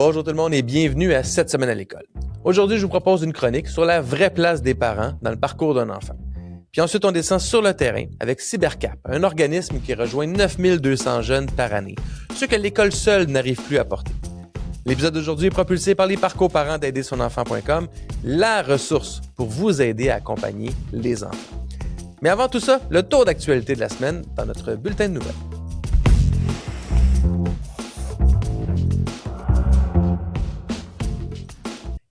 Bonjour tout le monde et bienvenue à cette semaine à l'école. Aujourd'hui, je vous propose une chronique sur la vraie place des parents dans le parcours d'un enfant. Puis ensuite, on descend sur le terrain avec Cybercap, un organisme qui rejoint 9200 jeunes par année, ceux que l'école seule n'arrive plus à porter. L'épisode d'aujourd'hui est propulsé par les parcours parents d'aidersonenfant.com, la ressource pour vous aider à accompagner les enfants. Mais avant tout ça, le tour d'actualité de la semaine dans notre bulletin de nouvelles.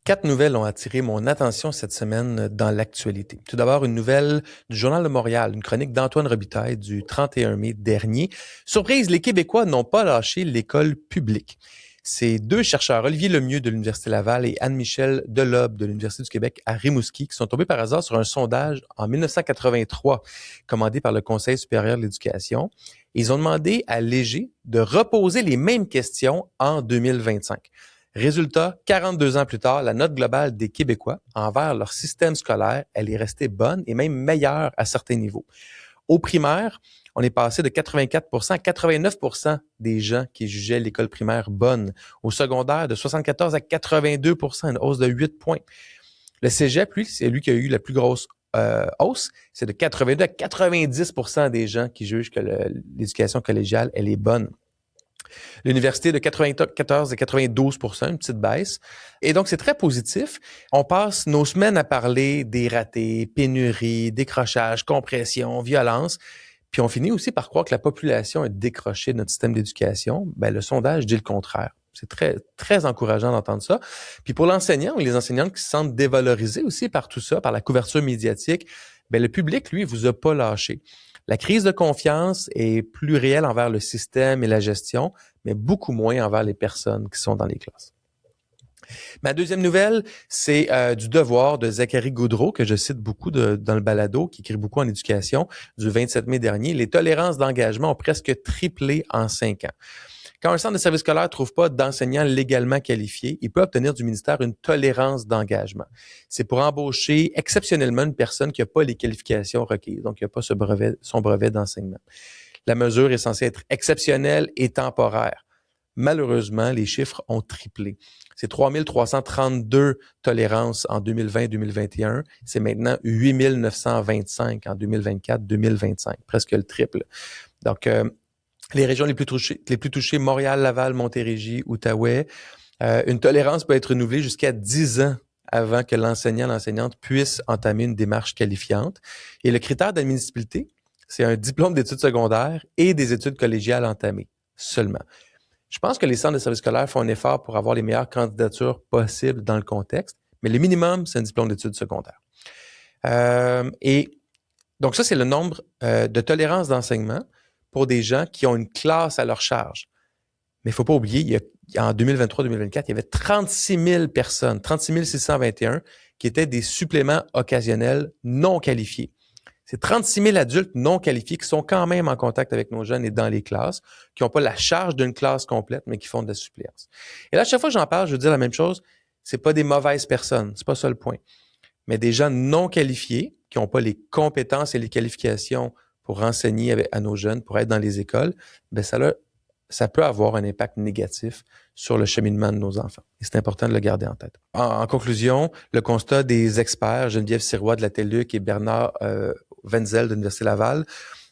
Quatre nouvelles ont attiré mon attention cette semaine dans l'actualité. Tout d'abord, une nouvelle du Journal de Montréal, une chronique d'Antoine Robitaille du 31 mai dernier. Surprise, les Québécois n'ont pas lâché l'école publique. Ces deux chercheurs, Olivier Lemieux de l'Université Laval et Anne-Michèle Delob de l'Université du Québec à Rimouski, qui sont tombés par hasard sur un sondage en 1983 commandé par le Conseil supérieur de l'éducation. Ils ont demandé à Léger de reposer les mêmes questions en 2025. Résultat, 42 ans plus tard, la note globale des Québécois envers leur système scolaire, elle est restée bonne et même meilleure à certains niveaux. Au primaire, on est passé de 84% à 89% des gens qui jugeaient l'école primaire bonne. Au secondaire, de 74 à 82%, une hausse de 8 points. Le cégep, lui, c'est lui qui a eu la plus grosse hausse. C'est de 82 à 90% des gens qui jugent que l'éducation collégiale, elle est bonne. L'université de 94 à 92%, une petite baisse. Et donc, c'est très positif. On passe nos semaines à parler des ratés, pénuries, décrochage, compression, violence. Puis on finit aussi par croire que la population est décrochée de notre système d'éducation. Ben, le sondage dit le contraire. C'est très, très encourageant d'entendre ça. Puis pour l'enseignant ou les enseignantes qui se sentent dévalorisés aussi par tout ça, par la couverture médiatique, ben, le public, lui, vous a pas lâché. La crise de confiance est plus réelle envers le système et la gestion, mais beaucoup moins envers les personnes qui sont dans les classes. Ma deuxième nouvelle, c'est du Devoir de Zachary Gaudreau, que je cite beaucoup dans le balado, qui écrit beaucoup en éducation, du 27 mai dernier. Les tolérances d'engagement ont presque triplé en 5 ans. Quand un centre de service scolaire ne trouve pas d'enseignants légalement qualifiés, il peut obtenir du ministère une tolérance d'engagement. C'est pour embaucher exceptionnellement une personne qui n'a pas les qualifications requises, donc qui n'a pas son brevet d'enseignement. La mesure est censée être exceptionnelle et temporaire. Malheureusement, les chiffres ont triplé. C'est 3332 tolérances en 2020-2021. C'est maintenant 8925 en 2024-2025, presque le triple. Donc, les régions les plus touchées, Montréal, Laval, Montérégie, Outaouais, une tolérance peut être renouvelée jusqu'à 10 ans avant que l'enseignante puisse entamer une démarche qualifiante. Et le critère d'admissibilité, c'est un diplôme d'études secondaires et des études collégiales entamées seulement. Je pense que les centres de services scolaires font un effort pour avoir les meilleures candidatures possibles dans le contexte, mais le minimum, c'est un diplôme d'études secondaires. Et donc ça, c'est le nombre de tolérances d'enseignement pour des gens qui ont une classe à leur charge. Mais il ne faut pas oublier, en 2023-2024, il y avait 36 000 personnes, 36 621, qui étaient des suppléments occasionnels non qualifiés. C'est 36 000 adultes non qualifiés qui sont quand même en contact avec nos jeunes et dans les classes, qui n'ont pas la charge d'une classe complète, mais qui font de la suppléance. Et là, à chaque fois que j'en parle, je veux dire la même chose, c'est pas des mauvaises personnes, c'est pas ça le point. Mais des gens non qualifiés, qui n'ont pas les compétences et les qualifications pour enseigner à nos jeunes, pour être dans les écoles, ben ça peut avoir un impact négatif sur le cheminement de nos enfants. Et c'est important de le garder en tête. En conclusion, le constat des experts, Geneviève Sirois de la TELUC et Bernard Wenzel de l'Université Laval,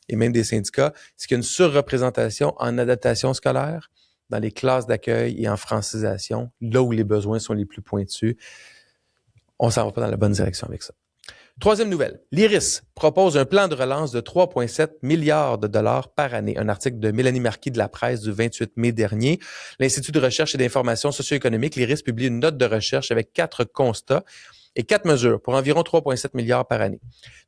et même des syndicats, c'est qu'il y a une surreprésentation en adaptation scolaire, dans les classes d'accueil et en francisation, là où les besoins sont les plus pointus. On s'en va pas dans la bonne direction avec ça. Troisième nouvelle, l'IRIS propose un plan de relance de 3,7 milliards de dollars par année. Un article de Mélanie Marquis de la Presse du 28 mai dernier. L'Institut de recherche et d'information socio-économique, l'IRIS, publie une note de recherche avec 4 constats et 4 mesures pour environ 3,7 milliards par année.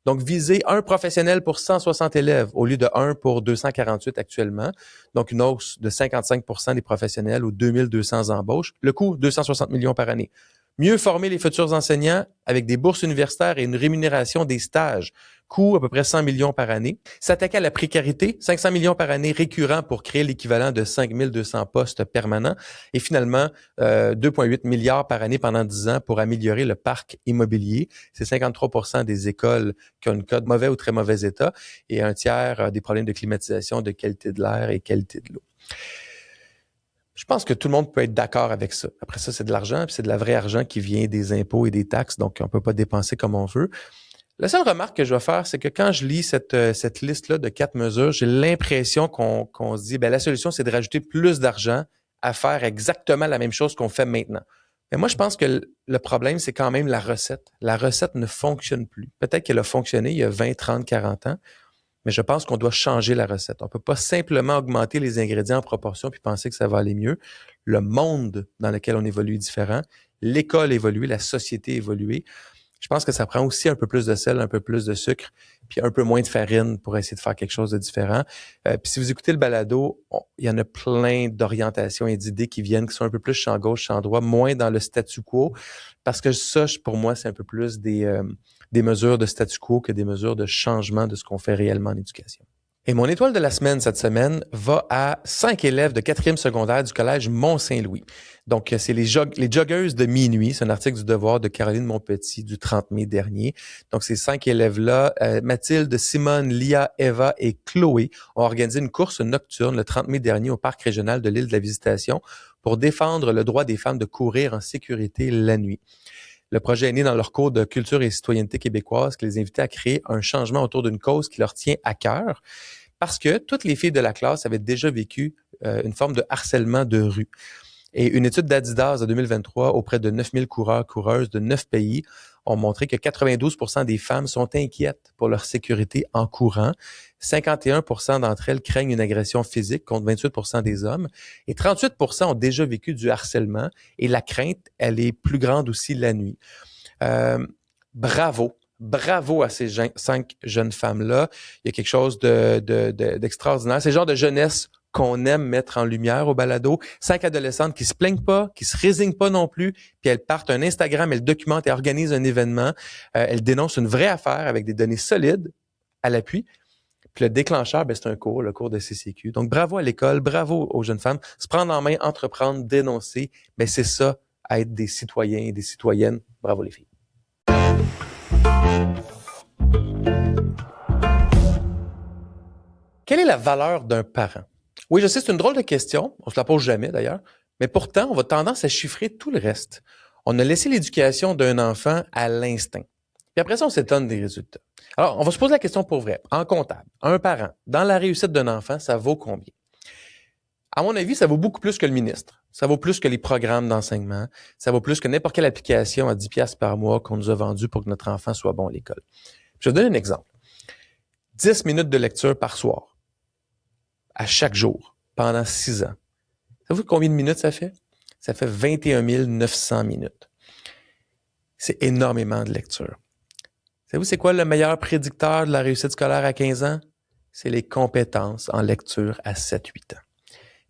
Donc, viser un professionnel pour 160 élèves au lieu de 1 pour 248 actuellement. Donc, une hausse de 55% des professionnels ou 2200 embauches. Le coût, 260 millions par année. Mieux former les futurs enseignants avec des bourses universitaires et une rémunération des stages. Coût à peu près 100 millions par année. S'attaquer à la précarité, 500 millions par année récurrent pour créer l'équivalent de 5200 postes permanents. Et finalement, 2,8 milliards par année pendant 10 ans pour améliorer le parc immobilier. C'est 53% des écoles qui ont une cote mauvais ou très mauvais état et un tiers des problèmes de climatisation, de qualité de l'air et qualité de l'eau. Je pense que tout le monde peut être d'accord avec ça. Après ça, c'est de l'argent, puis c'est de la vraie argent qui vient des impôts et des taxes, donc on peut pas dépenser comme on veut. La seule remarque que je vais faire, c'est que quand je lis cette liste-là de 4 mesures, j'ai l'impression qu'on se dit, la solution, c'est de rajouter plus d'argent à faire exactement la même chose qu'on fait maintenant. Mais moi, je pense que le problème, c'est quand même la recette. La recette ne fonctionne plus. Peut-être qu'elle a fonctionné il y a 20, 30, 40 ans, mais je pense qu'on doit changer la recette. On peut pas simplement augmenter les ingrédients en proportion puis penser que ça va aller mieux. Le monde dans lequel on évolue est différent. L'école évolue, la société évolue. Je pense que ça prend aussi un peu plus de sel, un peu plus de sucre, puis un peu moins de farine pour essayer de faire quelque chose de différent. Puis si vous écoutez le balado, il y en a plein d'orientations et d'idées qui viennent, qui sont un peu plus champ gauche, champ droit, moins dans le statu quo, parce que ça, pour moi, c'est un peu plus des mesures de statu quo que des mesures de changement de ce qu'on fait réellement en éducation. Et mon étoile de la semaine cette semaine va à 5 élèves de 4e secondaire du collège Mont-Saint-Louis. Donc, c'est les joggeuses de minuit. C'est un article du Devoir de Caroline Montpetit du 30 mai dernier. Donc, ces 5 élèves-là, Mathilde, Simone, Lia, Eva et Chloé, ont organisé une course nocturne le 30 mai dernier au parc régional de l'île de la Visitation pour défendre le droit des femmes de courir en sécurité la nuit. Le projet est né dans leur cours de culture et citoyenneté québécoise qui les invitait à créer un changement autour d'une cause qui leur tient à cœur parce que toutes les filles de la classe avaient déjà vécu une forme de harcèlement de rue. Et une étude d'Adidas de 2023 auprès de 9000 coureurs-coureuses de 9 pays ont montré que 92% des femmes sont inquiètes pour leur sécurité en courant. 51% d'entre elles craignent une agression physique contre 28% des hommes. Et 38% ont déjà vécu du harcèlement. Et la crainte, elle est plus grande aussi la nuit. Bravo à ces 5 jeunes femmes-là. Il y a quelque chose d'extraordinaire. C'est le genre de jeunesse qu'on aime mettre en lumière au balado. 5 adolescentes qui se plaignent pas, qui se résignent pas non plus, puis elles partent un Instagram, elles documentent et organisent un événement. Elles dénoncent une vraie affaire avec des données solides à l'appui. Puis le déclencheur, c'est le cours de CCQ. Donc bravo à l'école, bravo aux jeunes femmes. Se prendre en main, entreprendre, dénoncer, c'est ça, être des citoyens et des citoyennes. Bravo les filles. Quelle est la valeur d'un parent? Oui, je sais, c'est une drôle de question. On se la pose jamais, d'ailleurs. Mais pourtant, on va tendance à chiffrer tout le reste. On a laissé l'éducation d'un enfant à l'instinct. Puis après ça, on s'étonne des résultats. Alors, on va se poser la question pour vrai. En comptable, un parent, dans la réussite d'un enfant, ça vaut combien? À mon avis, ça vaut beaucoup plus que le ministre. Ça vaut plus que les programmes d'enseignement. Ça vaut plus que n'importe quelle application à 10 $ par mois qu'on nous a vendue pour que notre enfant soit bon à l'école. Je vais vous donner un exemple. 10 minutes de lecture par soir. À chaque jour, pendant 6 ans. Savez-vous combien de minutes ça fait? Ça fait 21 900 minutes. C'est énormément de lecture. Savez-vous c'est quoi le meilleur prédicteur de la réussite scolaire à 15 ans? C'est les compétences en lecture à 7-8 ans.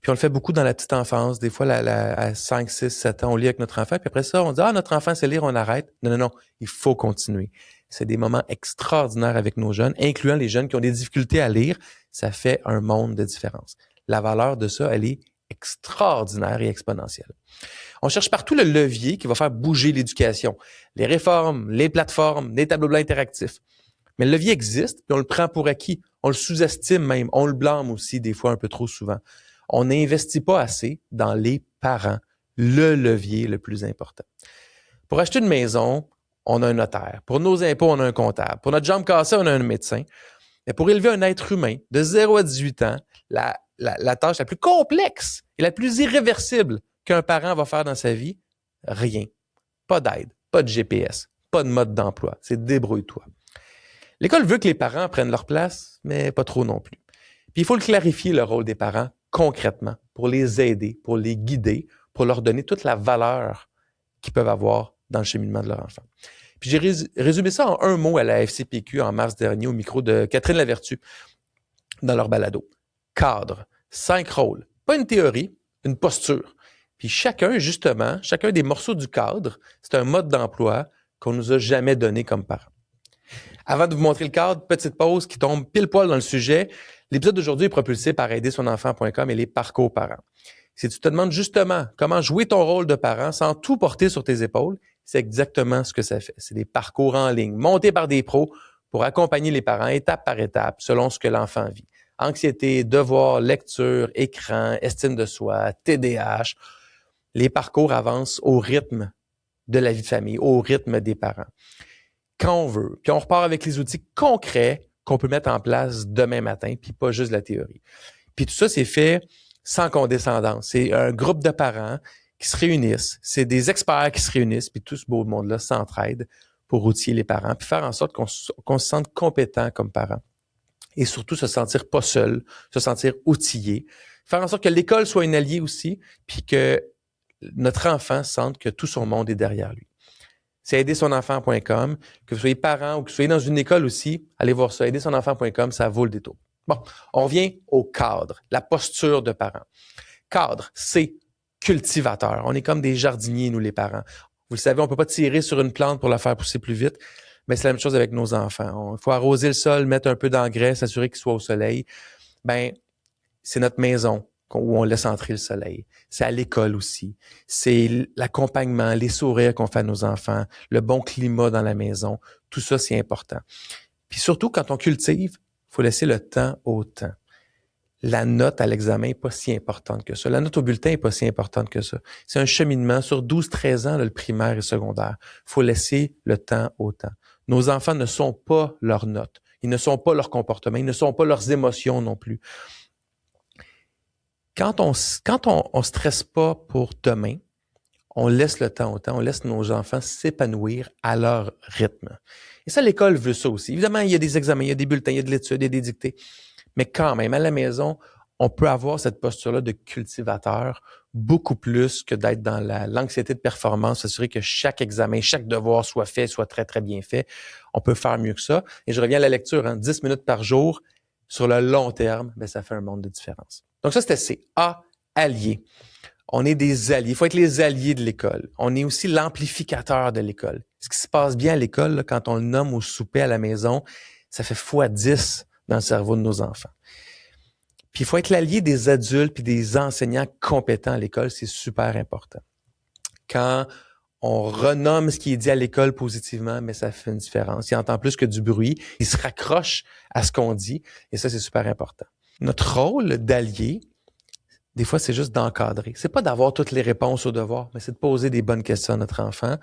Puis on le fait beaucoup dans la petite enfance. Des fois, à 5, 6, 7 ans, on lit avec notre enfant. Puis après ça, on dit « Ah, notre enfant sait lire, on arrête. » Non. Il faut continuer. C'est des moments extraordinaires avec nos jeunes, incluant les jeunes qui ont des difficultés à lire. Ça fait un monde de différence. La valeur de ça, elle est extraordinaire et exponentielle. On cherche partout le levier qui va faire bouger l'éducation. Les réformes, les plateformes, les tableaux blancs interactifs. Mais le levier existe, puis on le prend pour acquis. On le sous-estime même. On le blâme aussi, des fois, un peu trop souvent. On n'investit pas assez dans les parents, le levier le plus important. Pour acheter une maison, on a un notaire. Pour nos impôts, on a un comptable. Pour notre jambe cassée, on a un médecin. Mais pour élever un être humain de 0 à 18 ans, la tâche la plus complexe et la plus irréversible qu'un parent va faire dans sa vie, rien. Pas d'aide, pas de GPS, pas de mode d'emploi. C'est débrouille-toi. L'école veut que les parents prennent leur place, mais pas trop non plus. Puis il faut le clarifier, le rôle des parents, concrètement, pour les aider, pour les guider, pour leur donner toute la valeur qu'ils peuvent avoir dans le cheminement de leur enfant. Puis j'ai résumé ça en un mot à la FCPQ en mars dernier au micro de Catherine Lavertu dans leur balado. Cadre, 5 rôles, pas une théorie, une posture. Puis chacun des morceaux du cadre, c'est un mode d'emploi qu'on nous a jamais donné comme parents. Avant de vous montrer le cadre, petite pause qui tombe pile poil dans le sujet. L'épisode d'aujourd'hui est propulsé par aidersonenfant.com et les parcours parents. Si tu te demandes justement comment jouer ton rôle de parent sans tout porter sur tes épaules, c'est exactement ce que ça fait. C'est des parcours en ligne, montés par des pros pour accompagner les parents étape par étape selon ce que l'enfant vit. Anxiété, devoir, lecture, écran, estime de soi, TDAH. Les parcours avancent au rythme de la vie de famille, au rythme des parents. Quand on veut, puis on repart avec les outils concrets qu'on peut mettre en place demain matin, puis pas juste la théorie. Puis tout ça, c'est fait sans condescendance. C'est un groupe de parents qui se réunissent, c'est des experts qui se réunissent, puis tout ce beau monde-là s'entraide pour outiller les parents, puis faire en sorte qu'on se sente compétent comme parents. Et surtout, se sentir pas seul, se sentir outillé. Faire en sorte que l'école soit une alliée aussi, puis que notre enfant sente que tout son monde est derrière lui. C'est aidersonenfant.com. Que vous soyez parent ou que vous soyez dans une école aussi, allez voir ça. Aidersonenfant.com, ça vaut le détour. Bon, on revient au cadre, la posture de parent. Cadre, c'est cultivateur. On est comme des jardiniers, nous, les parents. Vous le savez, on peut pas tirer sur une plante pour la faire pousser plus vite, mais c'est la même chose avec nos enfants. Il faut arroser le sol, mettre un peu d'engrais, s'assurer qu'il soit au soleil. Ben, c'est notre maison où on laisse entrer le soleil. C'est à l'école aussi. C'est l'accompagnement, les sourires qu'on fait à nos enfants, le bon climat dans la maison. Tout ça, c'est important. Puis surtout, quand on cultive, il faut laisser le temps au temps. La note à l'examen n'est pas si importante que ça. La note au bulletin n'est pas si importante que ça. C'est un cheminement sur 12-13 ans, là, le primaire et le secondaire. Il faut laisser le temps au temps. Nos enfants ne sont pas leurs notes. Ils ne sont pas leur comportement. Ils ne sont pas leurs émotions non plus. Quand on stresse pas pour demain, on laisse le temps au temps, on laisse nos enfants s'épanouir à leur rythme. Et ça, l'école veut ça aussi. Évidemment, il y a des examens, il y a des bulletins, il y a de l'étude, il y a des dictées. Mais quand même, à la maison, on peut avoir cette posture-là de cultivateur beaucoup plus que d'être dans l'anxiété de performance, s'assurer que chaque examen, chaque devoir soit fait, soit très, très bien fait. On peut faire mieux que ça. Et je reviens à la lecture, 10 minutes par jour, sur le long terme, ben, ça fait un monde de différence. Donc ça, c'était C. A, alliés. On est des alliés. Il faut être les alliés de l'école. On est aussi l'amplificateur de l'école. Ce qui se passe bien à l'école, là, quand on le nomme au souper à la maison, ça fait x10 dans le cerveau de nos enfants. Puis il faut être l'allié des adultes puis des enseignants compétents à l'école, c'est super important. Quand on renomme ce qui est dit à l'école positivement, mais ça fait une différence. Il entend plus que du bruit, il se raccroche à ce qu'on dit, et ça, c'est super important. Notre rôle d'allié, des fois, c'est juste d'encadrer. C'est pas d'avoir toutes les réponses aux devoirs, mais c'est de poser des bonnes questions à notre enfant,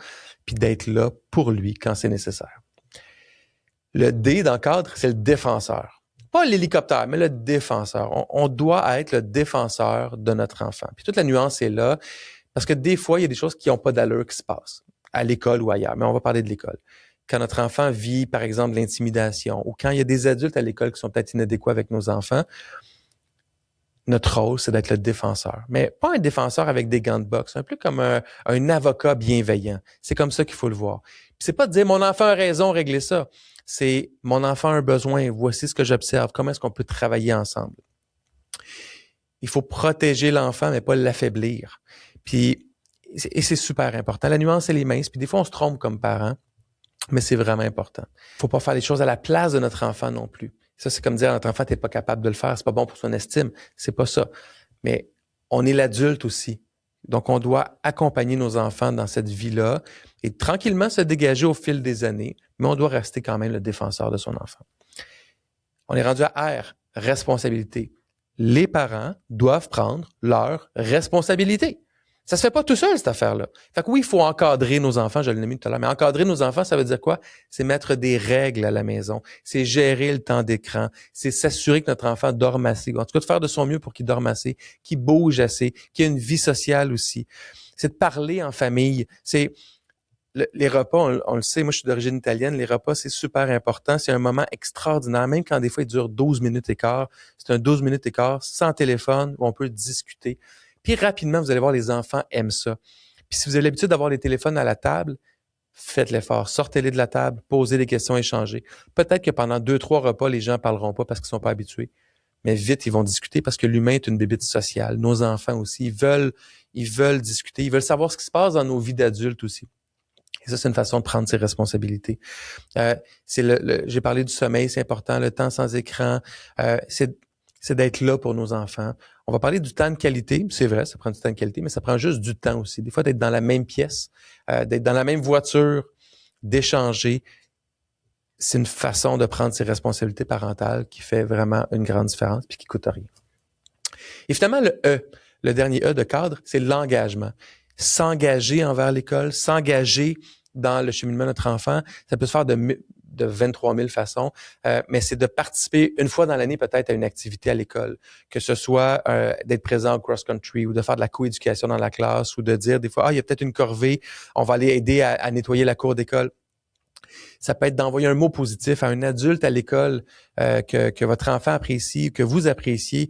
puis d'être là pour lui quand c'est nécessaire. Le D d'encadre, c'est le défenseur. Pas l'hélicoptère, mais le défenseur. On doit être le défenseur de notre enfant. Puis toute la nuance est là, parce que des fois, il y a des choses qui n'ont pas d'allure qui se passent, à l'école ou ailleurs, mais on va parler de l'école. Quand notre enfant vit, par exemple, l'intimidation, ou quand il y a des adultes à l'école qui sont peut-être inadéquats avec nos enfants, notre rôle, c'est d'être le défenseur. Mais pas un défenseur avec des gants de boxe, un peu comme un avocat bienveillant. C'est comme ça qu'il faut le voir. Puis c'est pas de dire « mon enfant a raison, réglez ça ». C'est « mon enfant a un besoin, voici ce que j'observe, comment est-ce qu'on peut travailler ensemble ». Il faut protéger l'enfant, mais pas l'affaiblir. Puis, et c'est super important. La nuance, elle est mince. Puis des fois, on se trompe comme parents, mais c'est vraiment important. Il faut pas faire les choses à la place de notre enfant non plus. Ça, c'est comme dire à notre enfant, t'es pas capable de le faire, c'est pas bon pour son estime. C'est pas ça. Mais on est l'adulte aussi. Donc, on doit accompagner nos enfants dans cette vie-là et tranquillement se dégager au fil des années, mais on doit rester quand même le défenseur de son enfant. On est rendu à R, responsabilité. Les parents doivent prendre leur responsabilité. Ça se fait pas tout seul, cette affaire-là. Fait que oui, il faut encadrer nos enfants, je l'ai mis tout à l'heure, mais encadrer nos enfants, ça veut dire quoi? C'est mettre des règles à la maison, c'est gérer le temps d'écran, c'est s'assurer que notre enfant dorme assez, en tout cas de faire de son mieux pour qu'il dorme assez, qu'il bouge assez, qu'il ait une vie sociale aussi. C'est de parler en famille, c'est les repas, on le sait, moi je suis d'origine italienne, les repas c'est super important, c'est un moment extraordinaire, même quand des fois il dure 12 minutes et quart, c'est un 12 minutes et quart sans téléphone où on peut discuter. Puis rapidement, vous allez voir, les enfants aiment ça. Puis si vous avez l'habitude d'avoir les téléphones à la table, faites l'effort, sortez-les de la table, posez des questions, échangez. Peut-être que pendant 2-3 repas, les gens parleront pas parce qu'ils sont pas habitués, mais vite, ils vont discuter parce que l'humain est une bébite sociale. Nos enfants aussi, ils veulent discuter, ils veulent savoir ce qui se passe dans nos vies d'adultes aussi. Et ça, c'est une façon de prendre ses responsabilités. J'ai parlé du sommeil, c'est important, le temps sans écran, c'est d'être là pour nos enfants. On va parler du temps de qualité, c'est vrai, ça prend du temps de qualité, mais ça prend juste du temps aussi. Des fois, d'être dans la même pièce, d'être dans la même voiture, d'échanger, c'est une façon de prendre ses responsabilités parentales qui fait vraiment une grande différence puis qui coûte rien. Et finalement, le dernier E de cadre, c'est l'engagement. S'engager envers l'école, s'engager dans le cheminement de notre enfant, ça peut se faire de 23 000 façons, mais c'est de participer une fois dans l'année peut-être à une activité à l'école, que ce soit d'être présent au cross-country ou de faire de la coéducation dans la classe ou de dire des fois, il y a peut-être une corvée, on va aller aider à nettoyer la cour d'école. Ça peut être d'envoyer un mot positif à un adulte à l'école que votre enfant apprécie, que vous appréciez,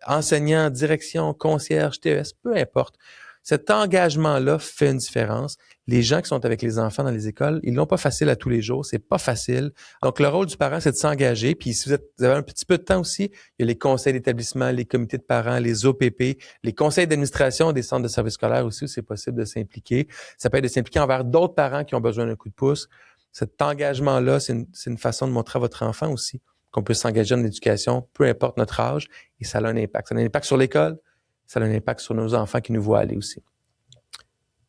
enseignant, direction, concierge, TES, peu importe. Cet engagement-là fait une différence. Les gens qui sont avec les enfants dans les écoles, ils l'ont pas facile à tous les jours, c'est pas facile. Donc, le rôle du parent, c'est de s'engager. Puis, si vous avez un petit peu de temps aussi, il y a les conseils d'établissement, les comités de parents, les OPP, les conseils d'administration des centres de services scolaires aussi, où c'est possible de s'impliquer. Ça peut être de s'impliquer envers d'autres parents qui ont besoin d'un coup de pouce. Cet engagement-là, c'est une façon de montrer à votre enfant aussi qu'on peut s'engager en éducation, peu importe notre âge, et ça a un impact. Ça a un impact sur l'école, ça a un impact sur nos enfants qui nous voient aller aussi.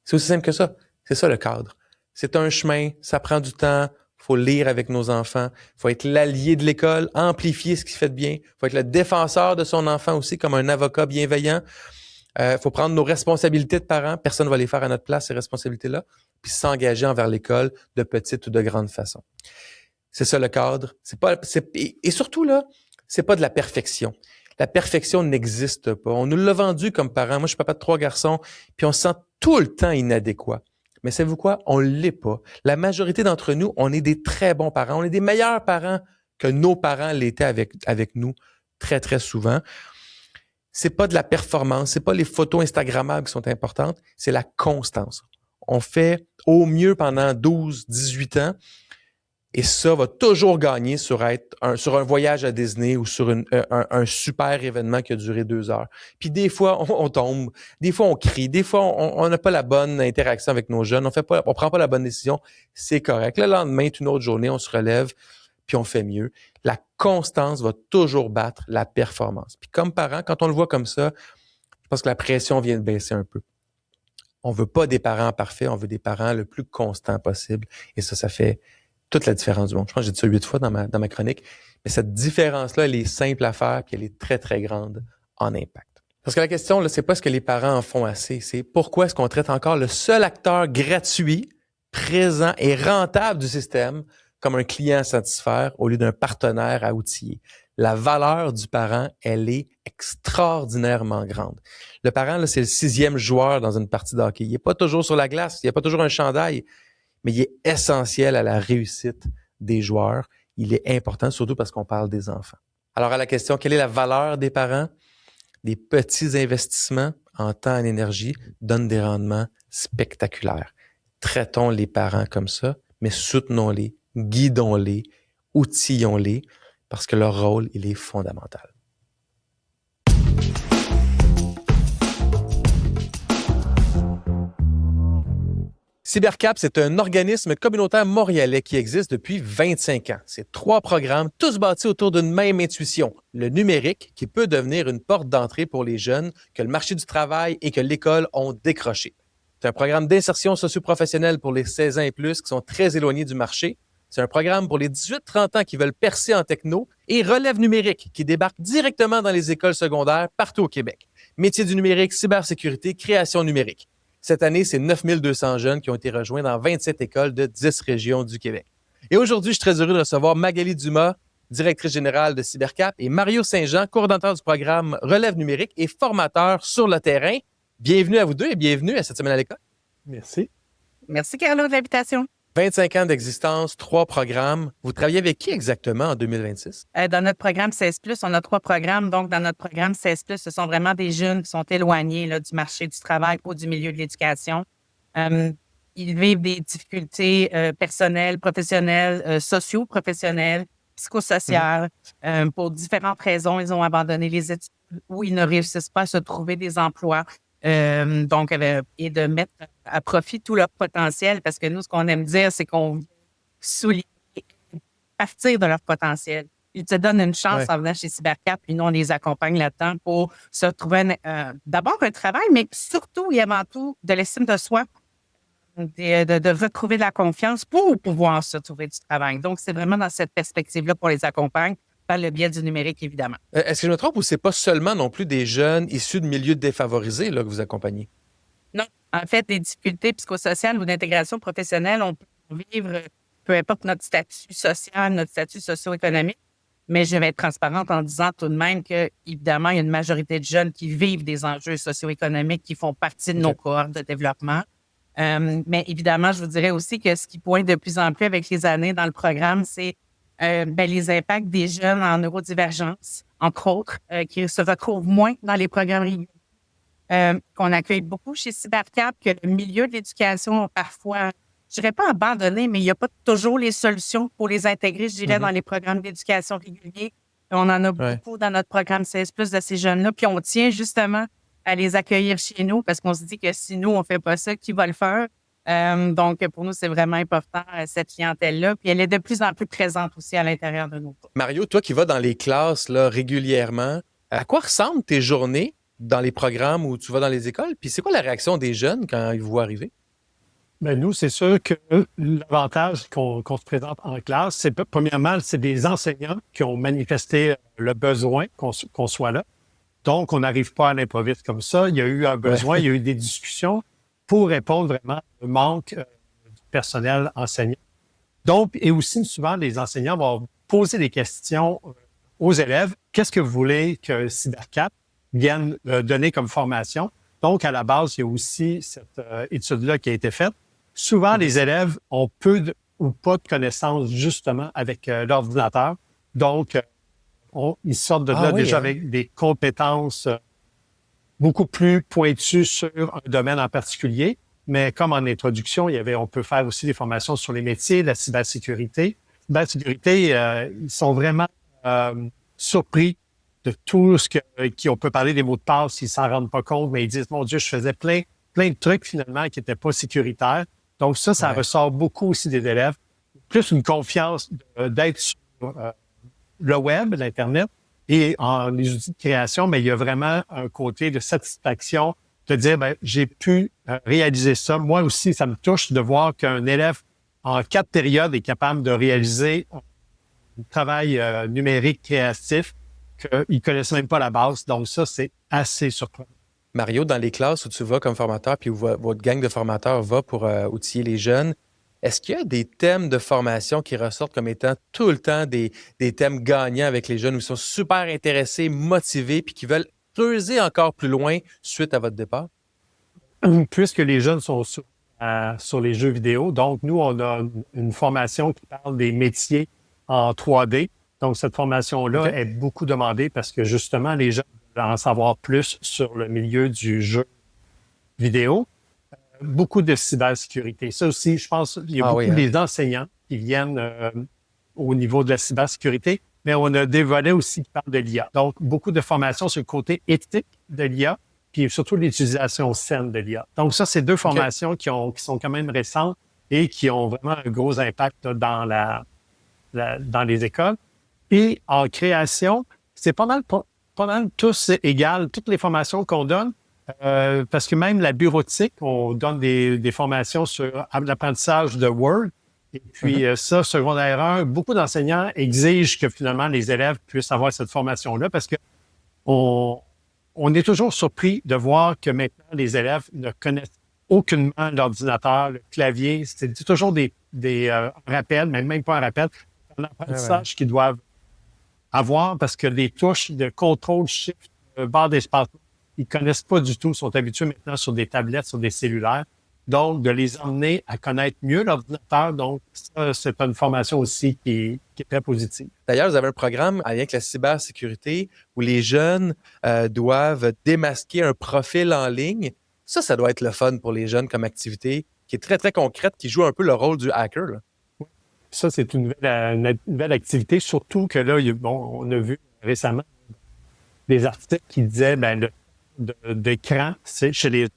C'est aussi simple que ça. C'est ça le cadre. C'est un chemin, ça prend du temps, il faut lire avec nos enfants, il faut être l'allié de l'école, amplifier ce qui fait de bien, il faut être le défenseur de son enfant aussi comme un avocat bienveillant. Faut prendre nos responsabilités de parents, personne ne va les faire à notre place, ces responsabilités-là, puis s'engager envers l'école de petite ou de grande façon. C'est ça le cadre. Et surtout, là, c'est pas de la perfection. La perfection n'existe pas. On nous l'a vendu comme parents. Moi, je suis papa de 3 garçons, puis on se sent tout le temps inadéquat. Mais savez-vous quoi? On l'est pas. La majorité d'entre nous, on est des très bons parents. On est des meilleurs parents que nos parents l'étaient avec nous très, très souvent. C'est pas de la performance, c'est pas les photos Instagrammables qui sont importantes, c'est la constance. On fait au mieux pendant 12, 18 ans, et ça va toujours gagner sur un voyage à Disney ou sur un super événement qui a duré 2 heures. Puis des fois, on tombe, des fois on crie, des fois on n'a pas la bonne interaction avec nos jeunes, on prend pas la bonne décision, c'est correct. Le lendemain, une autre journée, on se relève, puis on fait mieux. La constance va toujours battre la performance. Puis comme parent, quand on le voit comme ça, je pense que la pression vient de baisser un peu. On veut pas des parents parfaits, on veut des parents le plus constants possible. Et ça fait toute la différence du monde. Je pense que j'ai dit ça 8 fois dans ma chronique. Mais cette différence-là, elle est simple à faire, puis elle est très, très grande en impact. Parce que la question, là, c'est pas ce que les parents en font assez, c'est pourquoi est-ce qu'on traite encore le seul acteur gratuit, présent et rentable du système comme un client à satisfaire au lieu d'un partenaire à outiller. La valeur du parent, elle est extraordinairement grande. Le parent, là, c'est le 6e joueur dans une partie de hockey. Il n'est pas toujours sur la glace, il n'y a pas toujours un chandail, mais il est essentiel à la réussite des joueurs. Il est important, surtout parce qu'on parle des enfants. Alors, à la question, quelle est la valeur des parents? Des petits investissements en temps et en énergie donnent des rendements spectaculaires. Traitons les parents comme ça, mais soutenons-les, guidons-les, outillons-les, parce que leur rôle, il est fondamental. Cybercap, c'est un organisme communautaire montréalais qui existe depuis 25 ans. C'est 3 programmes, tous bâtis autour d'une même intuition, le numérique, qui peut devenir une porte d'entrée pour les jeunes que le marché du travail et que l'école ont décroché. C'est un programme d'insertion socio-professionnelle pour les 16 ans et plus qui sont très éloignés du marché. C'est un programme pour les 18-30 ans qui veulent percer en techno et Relève numérique qui débarque directement dans les écoles secondaires partout au Québec. Métiers du numérique, cybersécurité, création numérique. Cette année, c'est 9200 jeunes qui ont été rejoints dans 27 écoles de 10 régions du Québec. Et aujourd'hui, je suis très heureux de recevoir Magali Dumas, directrice générale de Cybercap, et Mario Saint-Jean, coordonnateur du programme Relève numérique et formateur sur le terrain. Bienvenue à vous deux et bienvenue à cette semaine à l'école. Merci. Merci, Carlo, de l'invitation. 25 ans d'existence, 3 programmes. Vous travaillez avec qui exactement en 2026? Dans notre programme 16+, on a 3 programmes. Donc, dans notre programme 16+, ce sont vraiment des jeunes qui sont éloignés là, du marché du travail ou du milieu de l'éducation. Ils vivent des difficultés personnelles, professionnelles, socio-professionnelles, psychosociales. Pour différentes raisons, ils ont abandonné les études ou ils ne réussissent pas à se trouver des emplois. Et de mettre à profit tout leur potentiel, parce que nous, ce qu'on aime dire, c'est qu'on souligne partir de leur potentiel. Ils te donnent une chance en venant chez Cybercap, puis nous, on les accompagne là-dedans pour se trouver d'abord un travail, mais surtout et avant tout de l'estime de soi. de retrouver de la confiance pour pouvoir se trouver du travail. Donc, c'est vraiment dans cette perspective-là qu'on les accompagne par le biais du numérique, évidemment. Est-ce que je me trompe ou c'est pas seulement non plus des jeunes issus de milieux défavorisés là, que vous accompagnez? Non. En fait, les difficultés psychosociales ou d'intégration professionnelle, on peut vivre, peu importe notre statut social, notre statut socio-économique. Mais je vais être transparente en disant tout de même que, évidemment, il y a une majorité de jeunes qui vivent des enjeux socio-économiques qui font partie de nos cohortes de développement. Mais évidemment, je vous dirais aussi que ce qui pointe de plus en plus avec les années dans le programme, c'est les impacts des jeunes en neurodivergence, entre autres, qui se retrouvent moins dans les programmes réguliers, qu'on accueille beaucoup chez Cybercap, que le milieu de l'éducation a parfois, je dirais pas abandonné, mais il n'y a pas toujours les solutions pour les intégrer, je dirais, dans les programmes d'éducation réguliers. On en a beaucoup dans notre programme CS+, de ces jeunes-là, puis on tient justement à les accueillir chez nous parce qu'on se dit que si nous, on ne fait pas ça, qui va le faire? Donc, pour nous, c'est vraiment important, cette clientèle-là. Puis elle est de plus en plus présente aussi à l'intérieur de nos groupes. Mario, toi qui vas dans les classes là, régulièrement, à quoi ressemblent tes journées dans les programmes où tu vas dans les écoles? Puis c'est quoi la réaction des jeunes quand ils vous voient arriver? Bien, nous, c'est sûr que l'avantage qu'on se présente en classe, c'est premièrement, c'est des enseignants qui ont manifesté le besoin qu'on soit là. Donc, on n'arrive pas à l'improviste comme ça. Il y a eu un besoin, il y a eu des discussions pour répondre vraiment au manque du personnel enseignant. Donc, et aussi, souvent, les enseignants vont poser des questions aux élèves. Qu'est-ce que vous voulez que Cybercap vienne donner comme formation? Donc, à la base, il y a aussi cette étude-là qui a été faite. Souvent, les élèves ont peu ou pas de connaissances, justement, avec l'ordinateur. Donc, ils sortent de là déjà avec des compétences beaucoup plus pointues sur un domaine en particulier. Mais comme en introduction, on peut faire aussi des formations sur les métiers, la cybersécurité. Ils sont vraiment surpris de tout on peut parler des mots de passe, ils s'en rendent pas compte, mais ils disent, mon Dieu, je faisais plein de trucs finalement qui n'étaient pas sécuritaires. Donc ça ressort beaucoup aussi des élèves. Plus une confiance d'être sur le web, l'Internet, et en les outils de création, mais il y a vraiment un côté de satisfaction de dire, j'ai pu réaliser ça. Moi aussi, ça me touche de voir qu'un élève, en 4 périodes, est capable de réaliser un travail numérique créatif qu'ils ne connaissent même pas la base. Donc ça, c'est assez surprenant. Mario, dans les classes où tu vas comme formateur, puis où votre gang de formateurs va pour outiller les jeunes, est-ce qu'il y a des thèmes de formation qui ressortent comme étant tout le temps des thèmes gagnants avec les jeunes où ils sont super intéressés, motivés, puis qui veulent creuser encore plus loin suite à votre départ? Puisque les jeunes sont sur les jeux vidéo, donc nous, on a une formation qui parle des métiers en 3D. Donc, cette formation-là est beaucoup demandée parce que justement, les jeunes veulent en savoir plus sur le milieu du jeu vidéo. Beaucoup de cybersécurité. Ça aussi, je pense qu'il y a beaucoup des enseignants qui viennent au niveau de la cybersécurité, mais on a des volets aussi qui parlent de l'IA. Donc, beaucoup de formations sur le côté éthique de l'IA, puis surtout l'utilisation saine de l'IA. Donc, ça, c'est 2 formations qui sont quand même récentes et qui ont vraiment un gros impact là, dans les écoles. Et en création, c'est pas mal tous égal, toutes les formations qu'on donne, parce que même la bureautique, on donne des formations sur l'apprentissage de Word. Et puis ça, secondaire 1, beaucoup d'enseignants exigent que finalement les élèves puissent avoir cette formation-là parce que on est toujours surpris de voir que maintenant les élèves ne connaissent aucunement l'ordinateur, le clavier. C'est toujours des rappels, mais même pas un rappel, un apprentissage qu'ils doivent avoir parce que les touches de contrôle, shift, barre d'espace, ils connaissent pas du tout, sont habitués maintenant sur des tablettes, sur des cellulaires. Donc, de les emmener à connaître mieux l'ordinateur. Donc, ça, c'est une formation aussi qui est très positive. D'ailleurs, vous avez un programme en lien avec la cybersécurité où les jeunes doivent démasquer un profil en ligne. Ça doit être le fun pour les jeunes comme activité, qui est très, très concrète, qui joue un peu le rôle du hacker, là. Ça, c'est une nouvelle activité, surtout que là, on a vu récemment des articles qui disaient d'écran, c'est chez les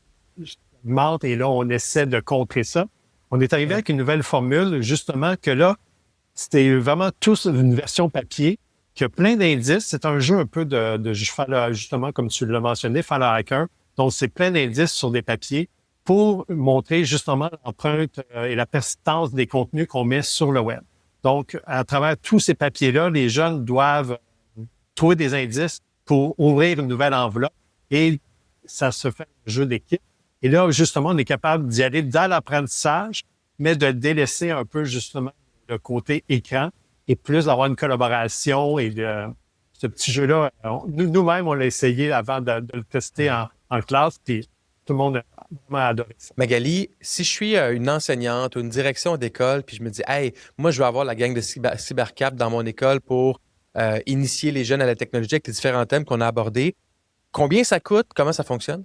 augmente et là, on essaie de contrer ça. On est arrivé avec une nouvelle formule, justement, que là, c'était vraiment tous une version papier, qui a plein d'indices. C'est un jeu un peu justement, comme tu l'as mentionné, faire le hacker. Donc, c'est plein d'indices sur des papiers. pour montrer justement l'empreinte et la persistance des contenus qu'on met sur le web. Donc, à travers tous ces papiers-là, les jeunes doivent trouver des indices pour ouvrir une nouvelle enveloppe et ça se fait un jeu d'équipe. Et là, justement, on est capable d'y aller dans l'apprentissage, mais de délaisser un peu justement le côté écran et plus d'avoir une collaboration et ce petit jeu-là. Nous-mêmes, on l'a essayé avant de le tester en classe, puis tout le monde a vraiment adoré ça. Magali, si je suis une enseignante ou une direction d'école, puis je me dis, hey, moi, je veux avoir la gang de Cybercap dans mon école pour initier les jeunes à la technologie avec les différents thèmes qu'on a abordés, combien ça coûte? Comment ça fonctionne?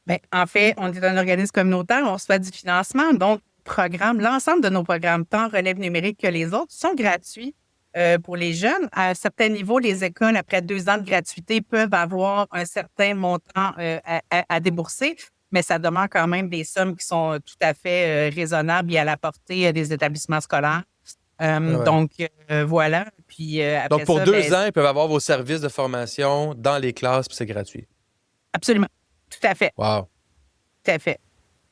Bien, en fait, on est un organisme communautaire, on reçoit du financement, donc l'ensemble de nos programmes, tant relève numérique que les autres, sont gratuits pour les jeunes. À un certain niveau, les écoles, après 2 ans de gratuité, peuvent avoir un certain montant à débourser, mais ça demeure quand même des sommes qui sont tout à fait raisonnables et à la portée des établissements scolaires. Donc, voilà. Puis, après Donc, pour ça, 2 ans, ils peuvent avoir vos services de formation dans les classes, puis c'est gratuit. Absolument. Tout à fait. Wow. Tout à fait.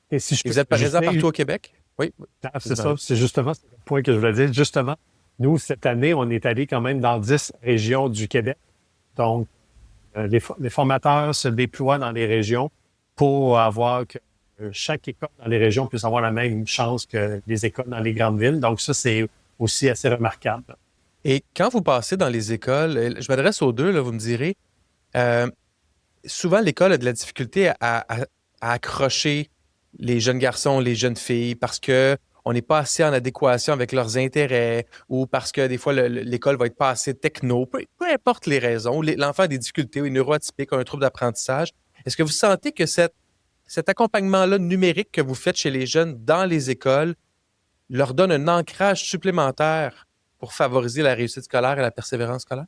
Et si vous êtes présent partout au Québec? Oui. C'est ça. C'est justement le point que je voulais dire. Justement, nous, cette année, on est allé quand même dans 10 régions du Québec. Donc, les formateurs se déploient dans les régions pour avoir que chaque école dans les régions puisse avoir la même chance que les écoles dans les grandes villes. Donc, ça, c'est aussi assez remarquable. Et quand vous passez dans les écoles, je m'adresse aux deux, là, vous me direz, souvent, l'école a de la difficulté à accrocher les jeunes garçons, les jeunes filles, parce que on n'est pas assez en adéquation avec leurs intérêts ou parce que des fois, l'école va être pas assez techno. Peu importe les raisons. L'enfant a des difficultés ou est neuroatypique, a un trouble d'apprentissage. Est-ce que vous sentez que cet accompagnement-là numérique que vous faites chez les jeunes dans les écoles leur donne un ancrage supplémentaire pour favoriser la réussite scolaire et la persévérance scolaire?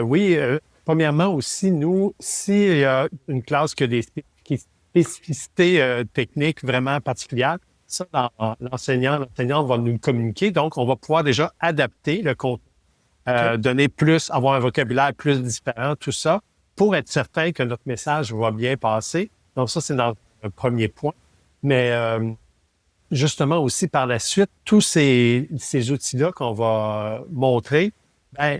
Oui. Premièrement aussi, nous, s'il y a une classe qui a des spécificités techniques vraiment particulières, ça, l'enseignant va nous communiquer. Donc, on va pouvoir déjà adapter le contenu, donner plus, avoir un vocabulaire plus différent, tout ça, pour être certain que notre message va bien passer. Donc, ça, c'est dans le premier point. Mais justement aussi, par la suite, tous ces outils-là qu'on va montrer, ben,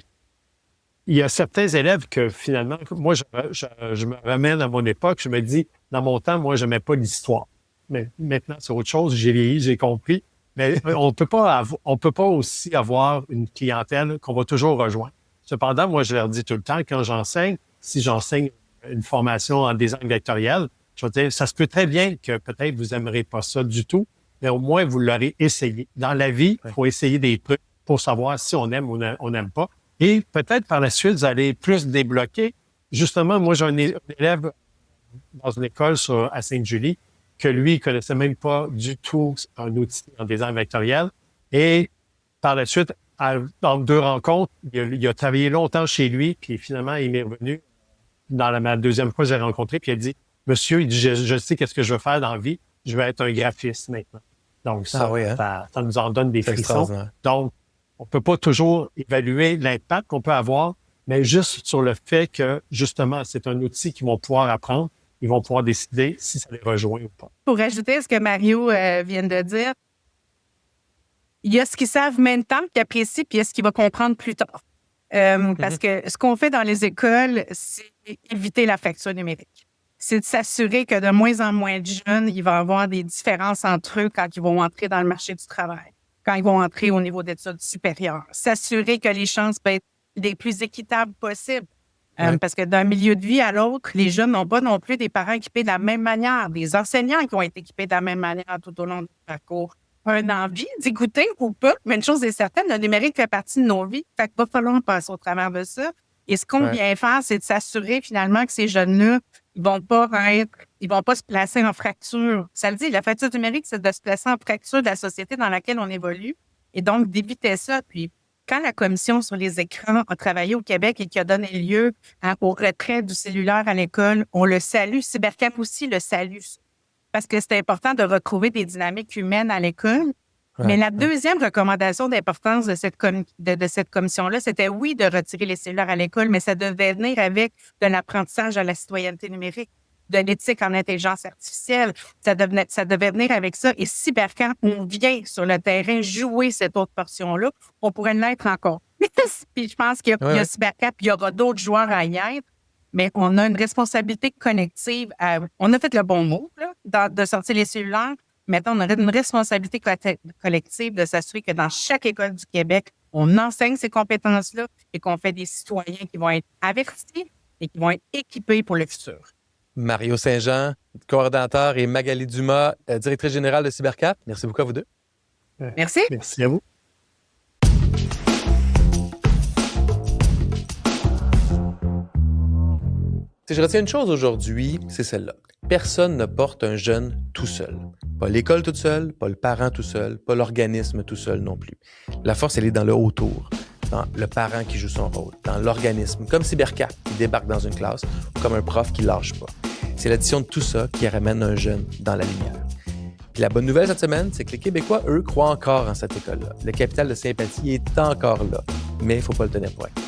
il y a certains élèves que finalement, moi, je me ramène à mon époque, je me dis, dans mon temps, moi, je n'aimais pas l'histoire. Mais maintenant, c'est autre chose, j'ai vieilli, j'ai compris. Mais on peut pas aussi avoir une clientèle qu'on va toujours rejoindre. Cependant, moi, je leur dis tout le temps, quand j'enseigne, si j'enseigne une formation en design vectoriel, je vais dire, ça se peut très bien que peut-être vous n'aimerez pas ça du tout, mais au moins, vous l'aurez essayé. Dans la vie, il faut essayer des trucs pour savoir si on aime ou on n'aime pas. Et peut-être par la suite, vous allez plus débloquer. Justement, moi, j'ai un élève dans une école à Sainte-Julie que lui, il connaissait même pas du tout un outil en design vectoriel. Et par la suite, dans 2 rencontres, il a travaillé longtemps chez lui, puis finalement, il m'est revenu dans ma deuxième fois que j'ai rencontré, puis il a dit, monsieur, il dit, je sais qu'est-ce que je veux faire dans la vie, je vais être un graphiste maintenant. Donc, ça nous en donne des frissons. Donc, on peut pas toujours évaluer l'impact qu'on peut avoir, mais juste sur le fait que, justement, c'est un outil qu'ils vont pouvoir apprendre, ils vont pouvoir décider si ça les rejoint ou pas. Pour ajouter à ce que Mario vient de dire, il y a ce qu'ils savent maintenant, qu'ils apprécient, puis il y a ce qu'ils vont comprendre plus tard. Parce que ce qu'on fait dans les écoles, c'est éviter la fracture numérique. C'est de s'assurer que de moins en moins de jeunes, il va y avoir des différences entre eux quand ils vont entrer dans le marché du travail, quand ils vont entrer au niveau d'études supérieures. S'assurer que les chances peuvent être les plus équitables possibles. Parce que d'un milieu de vie à l'autre, les jeunes n'ont pas non plus des parents équipés de la même manière, des enseignants qui vont être équipés de la même manière tout au long du parcours. Un envie d'écouter ou pas, mais une chose est certaine, le numérique fait partie de nos vies. Fait qu'il va falloir passer au travers de ça. Et ce qu'on vient faire, c'est de s'assurer finalement que ces jeunes-là, ils vont pas se placer en fracture. Ça le dit, la fracture numérique, c'est de se placer en fracture de la société dans laquelle on évolue. Et donc, d'éviter ça. Puis, quand la Commission sur les écrans a travaillé au Québec et qui a donné lieu au retrait du cellulaire à l'école, on le salue. Cybercap aussi le salue. Parce que c'est important de retrouver des dynamiques humaines à l'école. Mais la deuxième recommandation d'importance de cette commission-là, c'était oui de retirer les cellulaires à l'école, mais ça devait venir avec de l'apprentissage à la citoyenneté numérique. de l'éthique en intelligence artificielle. Ça devait venir avec ça. Et Cybercamp, on vient sur le terrain jouer cette autre portion-là. On pourrait l'être encore. Puis je pense qu'il y a Cybercamp, puis il y aura d'autres joueurs à y être. Mais on a une responsabilité collective. On a fait le bon mot là, de sortir les cellulaires. Maintenant, on aurait une responsabilité collective de s'assurer que dans chaque école du Québec, on enseigne ces compétences-là et qu'on fait des citoyens qui vont être avertis et qui vont être équipés pour le futur. Mario Saint-Jean, coordonnateur, et Magali Dumas, directrice générale de Cybercamp. Merci beaucoup à vous deux. Merci. Merci à vous. Si je retiens une chose aujourd'hui, c'est celle-là. Personne ne porte un jeune tout seul. Pas l'école toute seule, pas le parent tout seul, pas l'organisme tout seul non plus. La force, elle est dans le autour, dans le parent qui joue son rôle, dans l'organisme, comme Cybercamp qui débarque dans une classe ou comme un prof qui lâche pas. C'est l'addition de tout ça qui ramène un jeune dans la lumière. Puis la bonne nouvelle cette semaine, c'est que les Québécois, eux, croient encore en cette école-là. Le capital de sympathie est encore là, mais il ne faut pas le tenir pour acquis.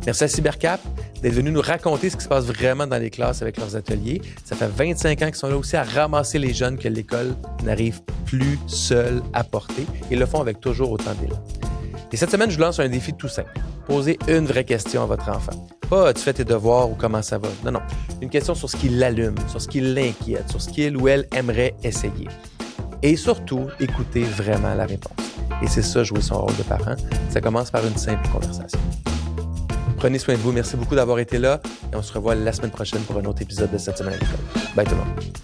Merci à Cybercamp d'être venu nous raconter ce qui se passe vraiment dans les classes avec leurs ateliers. Ça fait 25 ans qu'ils sont là aussi à ramasser les jeunes que l'école n'arrive plus seule à porter et le font avec toujours autant d'élan. Et cette semaine, je vous lance un défi tout simple. Posez une vraie question à votre enfant. Pas « tu fais tes devoirs » ou « comment ça va ». Non. Une question sur ce qui l'allume, sur ce qui l'inquiète, sur ce qu'il ou elle aimerait essayer. Et surtout, écoutez vraiment la réponse. Et c'est ça, jouer son rôle de parent. Ça commence par une simple conversation. Prenez soin de vous. Merci beaucoup d'avoir été là. Et on se revoit la semaine prochaine pour un autre épisode de Cette semaine à l'école. Bye tout le monde.